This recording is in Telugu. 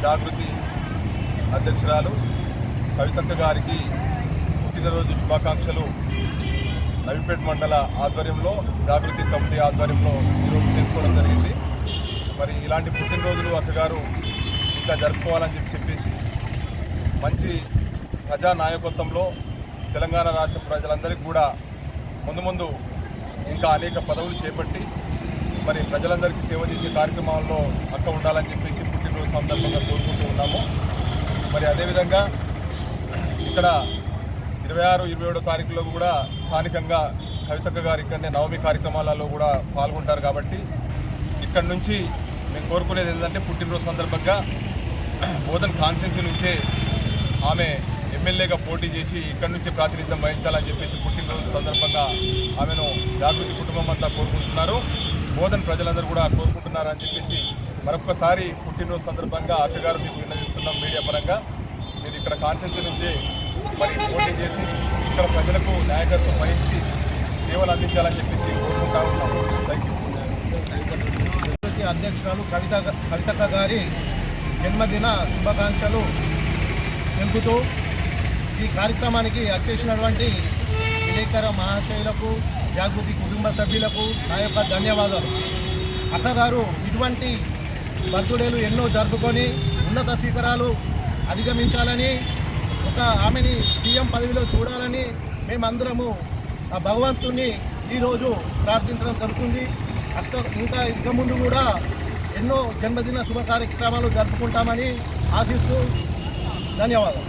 జాగృతి అధ్యక్షురాలు కవితక్క గారికి పుట్టినరోజు శుభాకాంక్షలు నవీపేట మండల ఆధ్వర్యంలో జాగృతి కమిటీ ఆధ్వర్యంలో ఈరోజు చేసుకోవడం జరిగింది. మరి ఇలాంటి పుట్టినరోజులు అక్కగారు ఇంకా జరుపుకోవాలని చెప్పేసి మంచి ప్రజానాయకత్వంలో తెలంగాణ రాష్ట్ర ప్రజలందరికీ కూడా ముందు ఇంకా అనేక పదవులు చేపట్టి మరి ప్రజలందరికీ సేవ చేసే కార్యక్రమాల్లో అక్క ఉండాలని చెప్పేసి పుట్టినరోజు సందర్భంగా కోరుకుంటూ ఉన్నాము. మరి అదేవిధంగా ఇక్కడ 26, 27 తారీఖులో కూడా స్థానికంగా కవితక్క గారు ఇక్కడనే నవమి కార్యక్రమాలలో కూడా పాల్గొంటారు. కాబట్టి ఇక్కడ నుంచి మేము కోరుకునేది ఏంటంటే పుట్టినరోజు సందర్భంగా బోధన్ కాన్స్టిట్యున్సీ నుంచే ఆమె ఎమ్మెల్యేగా పోటీ చేసి ఇక్కడి నుంచి ప్రాతినిధ్యం వహించాలని చెప్పేసి పుట్టినరోజు సందర్భంగా ఆమెను జాగృతి కుటుంబం అంతా కోరుకుంటున్నారు. బోధన్ ప్రజలందరూ కూడా కోరుకుంటున్నారు అని చెప్పేసి మరొకసారి పుట్టినరోజు సందర్భంగా అక్కగారు మీకు విన్నవిస్తున్నాం. మీడియా పరంగా మీరు ఇక్కడ కాన్స్టిట్యున్సీ నుంచి మరి పోటీ చేసి ఇక్కడ ప్రజలకు నాయకత్వం వహించి సేవలు అందించాలని చెప్పేసి కోరుకుంటా ఉన్నాం. అధ్యక్షురాలు కవితక్క గారి జన్మదిన శుభాకాంక్షలు తెలుపుతూ ఈ కార్యక్రమానికి అధ్యక్షునటువంటి విలేకర మహాశయులకు జాగృతి కుటుంబ సభ్యులకు నా యొక్క ధన్యవాదాలు. అక్కగారు ఇటువంటి బర్త్డేలు ఎన్నో జరుపుకొని ఉన్నత శిఖరాలు అధిగమించాలని ఆమెని సీఎం పదవిలో చూడాలని మేమందరము ఆ భగవంతుని ఈరోజు ప్రార్థించడం జరుగుతుంది. ఇంకా ముందు కూడా ఎన్నో జన్మదిన శుభ కార్యక్రమాలు జరుపుకుంటామని ఆశిస్తూ ధన్యవాదాలు.